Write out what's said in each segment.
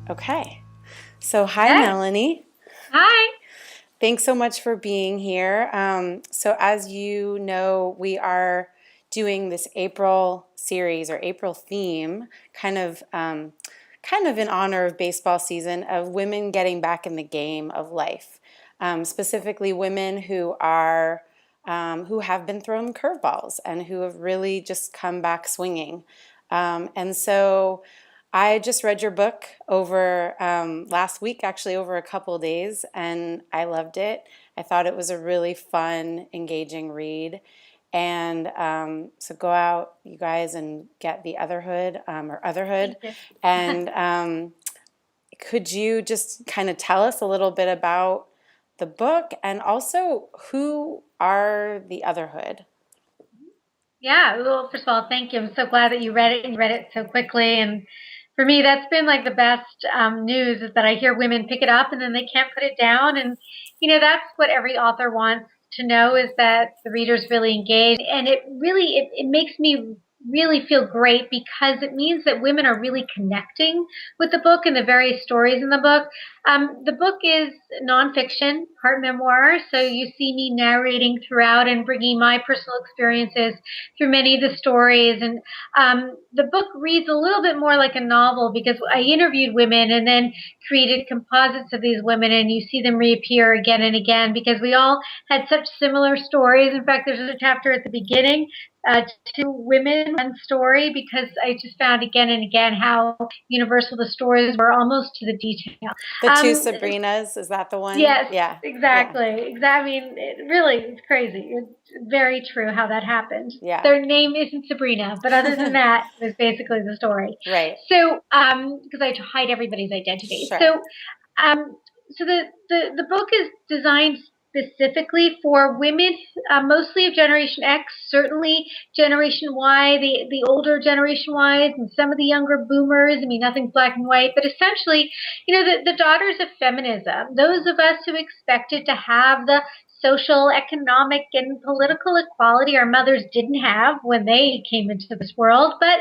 Okay. So, hi, Okay. Melanie. Hi. Thanks so much for being here. As you know, we are doing this April series or April theme, kind of in honor of baseball season, of women getting back in the game of life, specifically women who have been thrown curveballs and who have really just come back swinging. And so I just read your book over last week, actually over a couple days, and I loved it. I thought it was a really fun, engaging read. And so go out, you guys, and get the Otherhood. Thank you. And could you just kind of tell us a little bit about the book and also who are the Otherhood? Yeah. Well, first of all, thank you. I'm so glad that you read it and you read it so quickly. And for me, that's been like the best news is that I hear women pick it up and then they can't put it down. And, that's what every author wants to know is that the readers really engage. And it makes me really feel great because it means that women are really connecting with the book and the various stories in the book. The book is nonfiction, part memoir, so you see me narrating throughout and bringing my personal experiences through many of the stories. And the book reads a little bit more like a novel because I interviewed women and then created composites of these women, and you see them reappear again and again because we all had such similar stories. In fact, there's a chapter at the beginning. Two women, one story, because I just found again and again how universal the stories were, almost to the detail. The two Um, Sabrinas, is that the one? yes, Yeah, yeah, exactly. I mean, it really, it's crazy. It's very true how that happened. yeah. Their name isn't Sabrina, but other than that, it was basically the story. Right. So, because I had to hide everybody's identity. Sure. So the book is designed specifically for women, mostly of Generation X, certainly Generation Y, the older Generation Ys, and some of the younger Boomers. I mean, nothing's black and white, but essentially, the daughters of feminism, those of us who expected to have the social, economic, and political equality our mothers didn't have when they came into this world. But,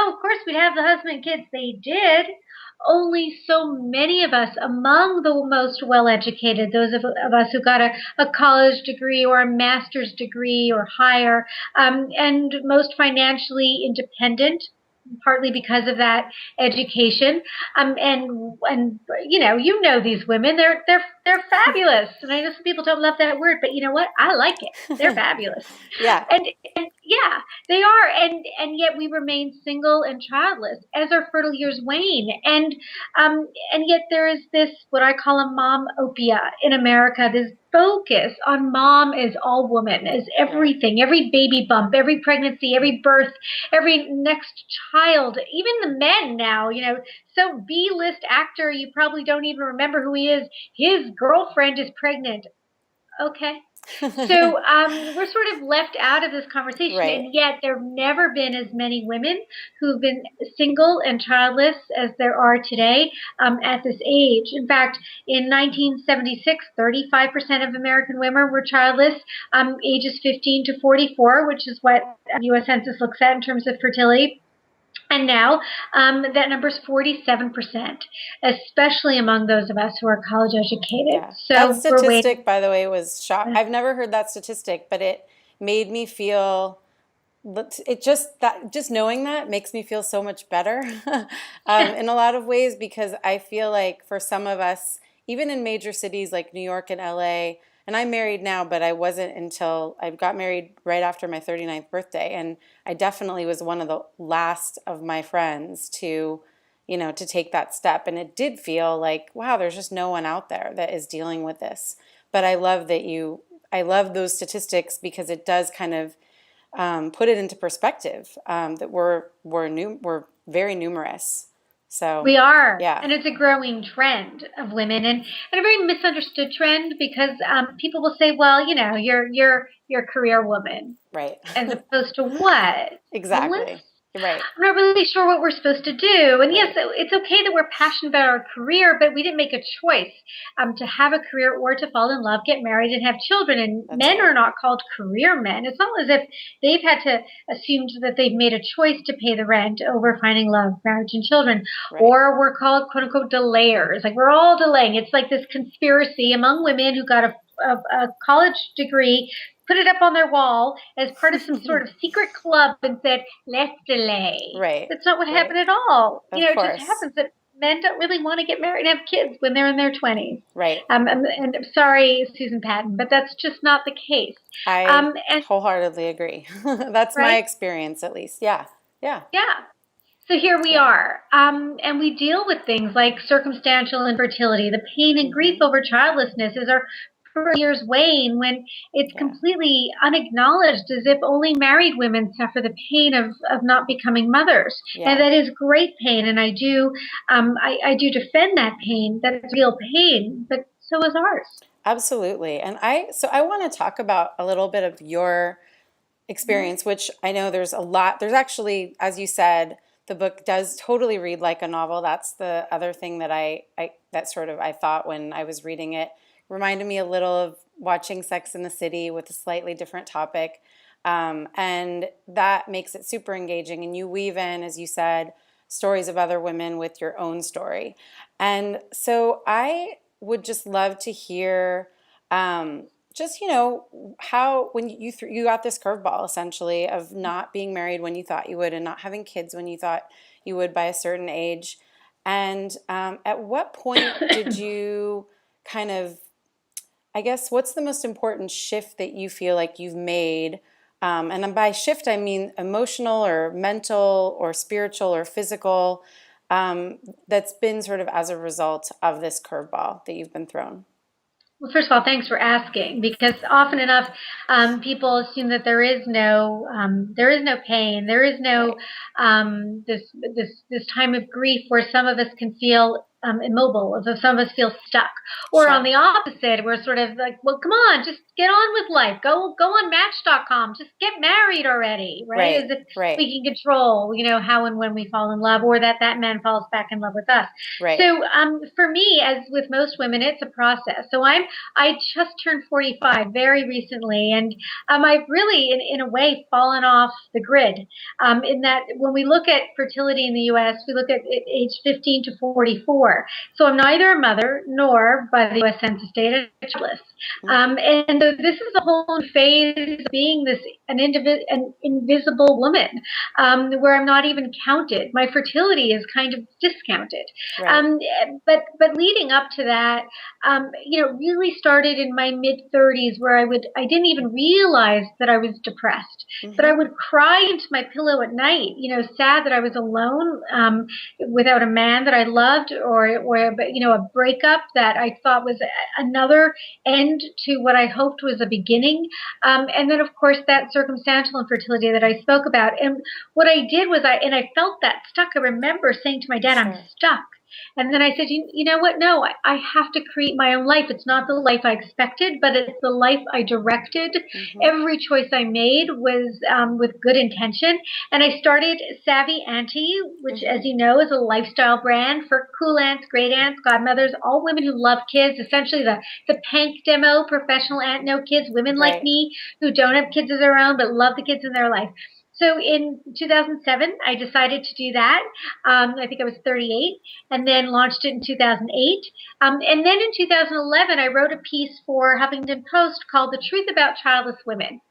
of course, we'd have the husband and kids they did. Only so many of us, among the most well educated, those of us who got a college degree or a master's degree or higher, and most financially independent, partly because of that education. And these women, they're fabulous. And I know some people don't love that word, but you know what? I like it. They're fabulous. Yeah. And yeah, they are. And yet we remain single and childless as our fertile years wane. And yet there is this what I call a momopia in America, this focus on mom as all woman, as Right. everything, every baby bump, every pregnancy, every birth, every next child, even the men now, so B-list actor, you probably don't even remember who he is. His girlfriend is pregnant. Okay. So we're sort of left out of this conversation, Right. and yet there have never been as many women who've been single and childless as there are today at this age. In fact, in 1976, 35% of American women were childless, ages 15 to 44, which is what U.S. Census looks at in terms of fertility. And now that number is 47%, especially among those of us who are college educated. Yeah. That So we're waiting. statistic, by the way, was shock. I've never heard that statistic, but it made me feel it just knowing that makes me feel so much better in a lot of ways because I feel like for some of us, even in major cities like New York and LA, and I'm married now, but I wasn't until I got married right after my 39th birthday, and I definitely was one of the last of my friends to take that step, and it did feel like, wow, there's just no one out there that is dealing with this. But I love those statistics because it does kind of put it into perspective that we're very numerous. So, We are, yeah, and it's a growing trend of women, and a very misunderstood trend because people will say, "Well, you're a career woman," right, as opposed to what? Well, let's exactly. Right. I'm not really sure what we're supposed to do. And yes, it's okay that we're passionate about our career, but we didn't make a choice to have a career or to fall in love, get married, and have children. And That's men right. are not called career men. It's not as if they've had to assume that they've made a choice to pay the rent over finding love, marriage, and children. Right. Or we're called, quote unquote, delayers. Like we're all delaying. It's like this conspiracy among women who got a college degree, put it up on their wall as part of some sort of secret club and said, let's delay. Right. That's not what Right. happened at all. Of It just course. happens that men don't really want to get married and have kids when they're in their 20s. Right. And I'm sorry, Susan Patton, but that's just not the case. I And wholeheartedly agree. That's my right? experience, at least. Yeah. Yeah. Yeah. So here we Yeah. are, and we deal with things like circumstantial infertility. The pain and grief over childlessness is our years wane when it's Yeah. completely unacknowledged, as if only married women suffer the pain of not becoming mothers. Yeah. And that is great pain, and I do defend that pain. That's real pain, but so is ours. Absolutely. And I want to talk about a little bit of your experience, which I know there's a lot. There's actually, as you said, the book does totally read like a novel. That's the other thing that I thought when I was reading it. Reminded me a little of watching Sex in the City with a slightly different topic. And that makes it super engaging. And you weave in, as you said, stories of other women with your own story. And so I would just love to hear just, how when you got this curveball essentially of not being married when you thought you would and not having kids when you thought you would by a certain age. And at what point did you kind of, I guess, what's the most important shift that you feel like you've made? And by shift, I mean emotional or mental or spiritual or physical, that's been sort of as a result of this curveball that you've been thrown. Well, first of all, thanks for asking, because often enough, people assume that there is no pain, there is no this time of grief where some of us can feel immobile, as though some of us feel stuck, or on Sure. the opposite, we're sort of like, well, come on, just get on with life, go on Match.com, just get married already, right? Right. As if Right. we can control, how and when we fall in love, or that man falls back in love with us. Right. So for me, as with most women, it's a process. So I just turned 45 very recently, and I've really, in a way, fallen off the grid. In that, when we look at fertility in the U.S., we look at age 15 to 44. So I'm neither a mother nor, by the U.S. Census data, childless. And so this is a whole new phase of being an invisible woman, where I'm not even counted. My fertility is kind of discounted. Right. But leading up to that, really started in my mid 30s, where I didn't even realize that I was depressed, that I would cry into my pillow at night, sad that I was alone, without a man that I loved, or a breakup that I thought was another end to what I hoped was a beginning. And then, of course, that circumstantial infertility that I spoke about. And what I did was I felt that stuck. I remember saying to my dad, I'm Sure. stuck. And then I said, you know what? No, I have to create my own life. It's not the life I expected, but it's the life I directed. Every choice I made was with good intention. And I started Savvy Auntie, which, as you know, is a lifestyle brand for cool aunts, great aunts, godmothers, all women who love kids, essentially the Pank demo, professional aunt, no kids, women like Right. me who don't have kids of their own but love the kids in their life. So in 2007, I decided to do that. I think I was 38, and then launched it in 2008. And then in 2011, I wrote a piece for Huffington Post called "The Truth About Childless Women."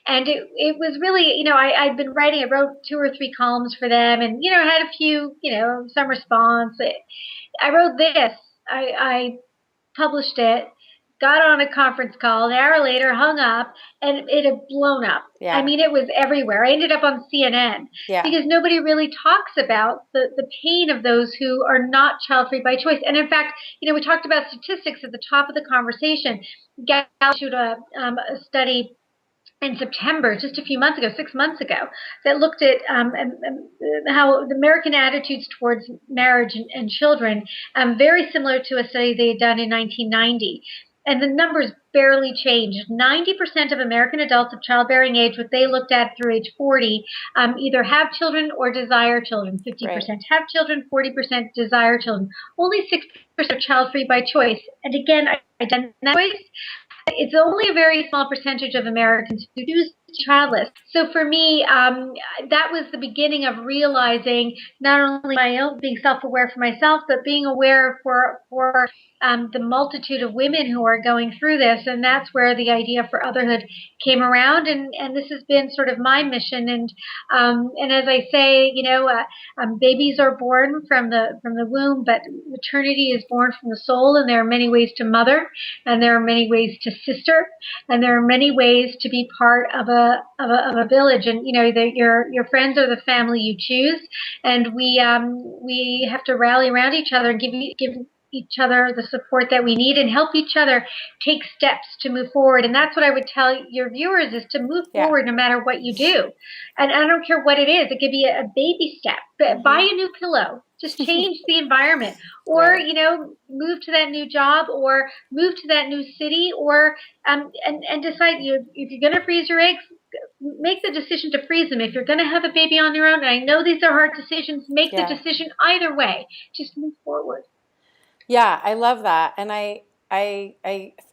And it was really, I'd been writing, I wrote 2 or 3 columns for them, and, had a few, some response. I wrote this, I published it, got on a conference call, an hour later hung up, and it had blown up. Yeah. I mean, it was everywhere. I ended up on CNN because nobody really talks about the pain of those who are not child-free by choice. And in fact, we talked about statistics at the top of the conversation. Gal issued a study in September, just a few months ago, 6 months ago, that looked at how the American attitudes towards marriage and children, very similar to a study they had done in 1990. and the numbers barely changed. 90% of American adults of childbearing age, what they looked at through age 40, either have children or desire children. Right. 50% have children, 40% desire children. Only 6% are child-free by choice. And again, identity choice, it's only a very small percentage of Americans who do childless. So for me, that was the beginning of realizing not only my own being self-aware for myself, but being aware for the multitude of women who are going through this. And that's where the idea for Otherhood came around. And this has been sort of my mission. And as I say, babies are born from the womb, but maternity is born from the soul. And there are many ways to mother, and there are many ways to sister, and there are many ways to be part of a village. And your friends are the family you choose, and we have to rally around each other and give each other the support that we need and help each other take steps to move forward. And that's what I would tell your viewers, is to move forward no matter what you do. And I don't care what it is. It could be a baby step. Buy a new pillow. Just change the environment, or, Right. Move to that new job, or move to that new city, or, and decide, if you're going to freeze your eggs, make the decision to freeze them. If you're going to have a baby on your own, and I know these are hard decisions, make the decision either way. Just move forward. Yeah, I love that. And I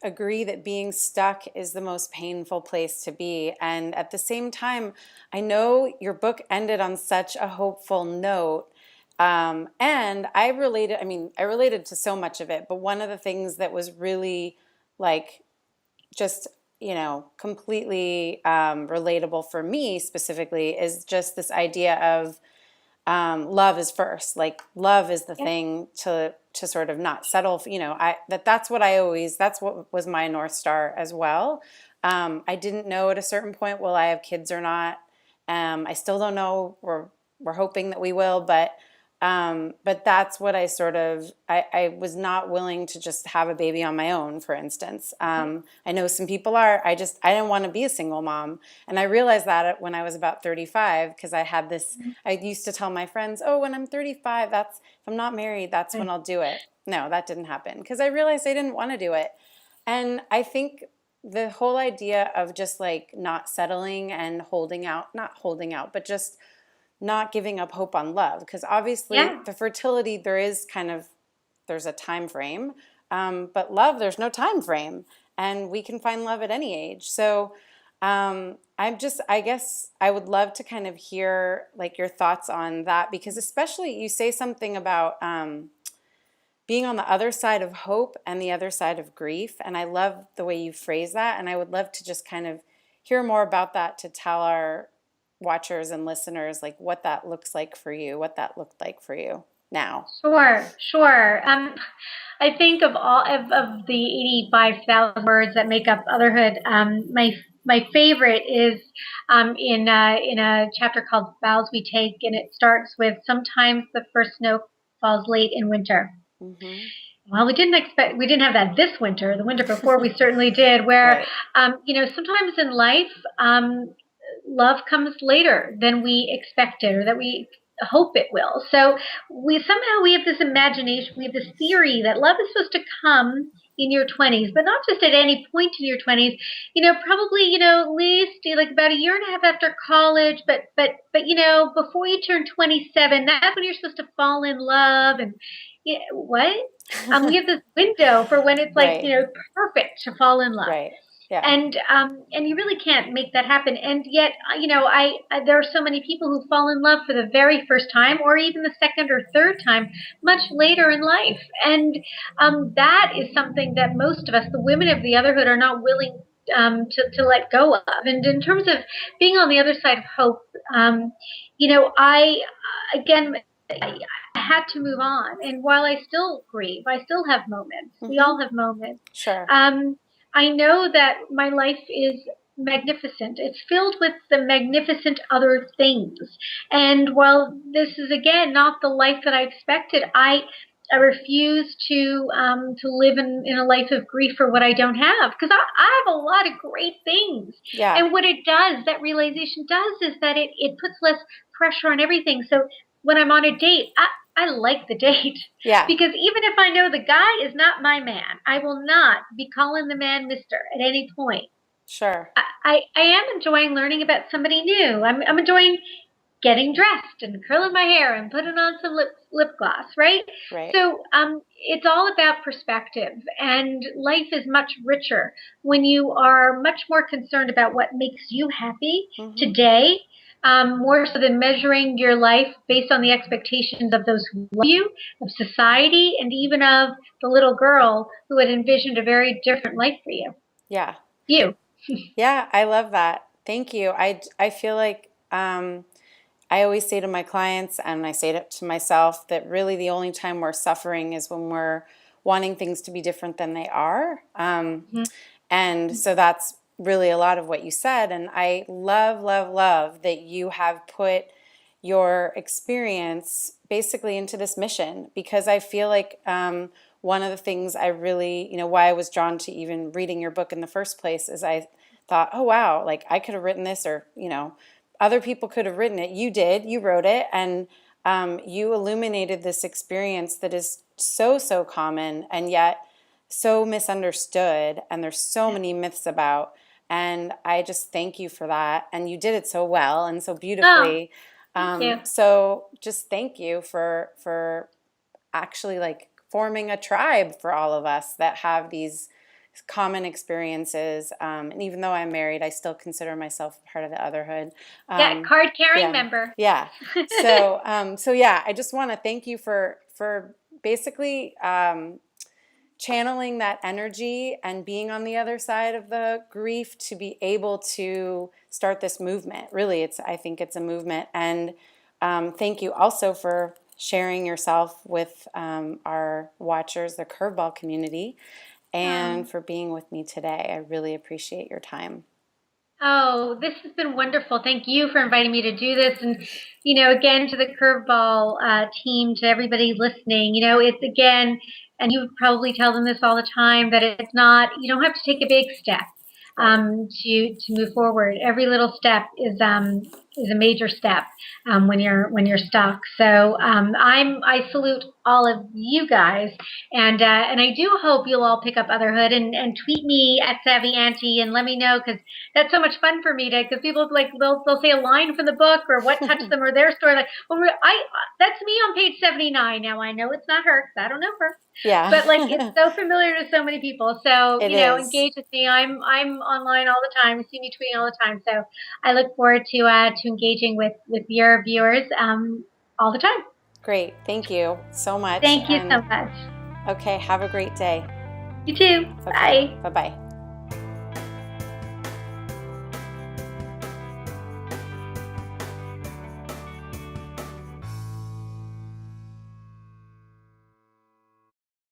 agree that being stuck is the most painful place to be. And at the same time, I know your book ended on such a hopeful note. And I related to so much of it, but one of the things that was really like just, completely relatable for me specifically is just this idea of love is first. Like love is the thing to sort of not settle. That's what was my North Star as well. I didn't know at a certain point, will I have kids or not? I still don't know. We're hoping that we will, but that's what I was not willing to just have a baby on my own, for instance. I know some people are. I didn't want to be a single mom. And I realized that when I was about 35, because I used to tell my friends, oh, when I'm 35, if I'm not married, that's when I'll do it. No, that didn't happen, because I realized I didn't want to do it. And I think the whole idea of just like not settling and not holding out, but just not giving up hope on love, because obviously the fertility, there's a time frame, but love, there's no time frame, and we can find love at any age. So I guess I would love to kind of hear like your thoughts on that, because especially you say something about being on the other side of hope and the other side of grief, and I love the way you phrase that, and I would love to just kind of hear more about that, to tell our watchers and listeners like what that looks like for you, what that looked like for you now. Sure. I think of all of the 85,000 words that make up Otherhood, my favorite is in a chapter called Vows We Take, and it starts with, sometimes the first snow falls late in winter. Mm-hmm. Well, we didn't have that this winter. The winter before, we certainly did. Where, sometimes in life, love comes later than we expected, or that we hope it will. So we have this imagination, we have this theory that love is supposed to come in your 20s, but not just at any point in your 20s. Probably, at least like about a year and a half after college, but before you turn 27, that's when you're supposed to fall in love. And what? We have this window for when it's like, perfect to fall in love. Right. Yeah. And you really can't make that happen. And yet, there are so many people who fall in love for the very first time, or even the second or third time, much later in life. And that is something that most of us, the women of the Otherhood, are not willing to let go of. And in terms of being on the other side of hope, I had to move on. And while I still grieve, I still have moments. Mm-hmm. We all have moments. Sure. I know that my life is magnificent. It's filled with the magnificent other things. And while this is, again, not the life that I expected, I refuse to live in a life of grief for what I don't have, because I have a lot of great things. Yeah. And what it does, that realization does, is that it puts less pressure on everything. So when I'm on a date, I like the date. Yeah. Because even if I know the guy is not my man, I will not be calling the man Mister at any point. Sure. I am enjoying learning about somebody new. I'm enjoying getting dressed and curling my hair and putting on some lip gloss, right? Right. So it's all about perspective, and life is much richer when you are much more concerned about what makes you happy today, more so than measuring your life based on the expectations of those who love you, of society, and even of the little girl who had envisioned a very different life for you. Yeah. You. Yeah, I love that. Thank you. I feel like I always say to my clients, and I say it to myself, that really the only time we're suffering is when we're wanting things to be different than they are. And so that's really a lot of what you said. And I love, love, love that you have put your experience basically into this mission, because I feel like one of the things I really, why I was drawn to even reading your book in the first place is I thought, oh, wow, like I could have written this, or, other people could have written it. You did, you wrote it, and you illuminated this experience that is so, so common and yet so misunderstood, and there's so many myths about. And I just thank you for that. And you did it so well and so beautifully. Thank you. So just thank you for actually like forming a tribe for all of us that have these common experiences. And even though I'm married, I still consider myself part of the Otherhood. Card carrying member. Yeah. So yeah, I just want to thank you for basically channeling that energy and being on the other side of the grief to be able to start this movement. Really, I think it's a movement. And thank you also for sharing yourself with our watchers, the Curveball community, and for being with me today. I really appreciate your time. Oh, this has been wonderful. Thank you for inviting me to do this. And, again, to the Curveball team, to everybody listening, it's again, and you would probably tell them this all the time, that it's not, you don't have to take a big step to move forward. Every little step is a major step when you're stuck. So I salute all of you guys, and I do hope you'll all pick up Otherhood and tweet me at Savvy Auntie and let me know, because that's so much fun for me because people like they'll say a line from the book or what touched them or their story, like, well, that's me on page 79. Now I know it's not her because I don't know her. Yeah. But like it's so familiar to so many people. So engage with me. I'm online all the time. You see me tweeting all the time. So I look forward to engaging with your viewers all the time. Great. Thank you so much. Thank you so much. Okay. Have a great day. You too. Okay, Bye. Bye-bye.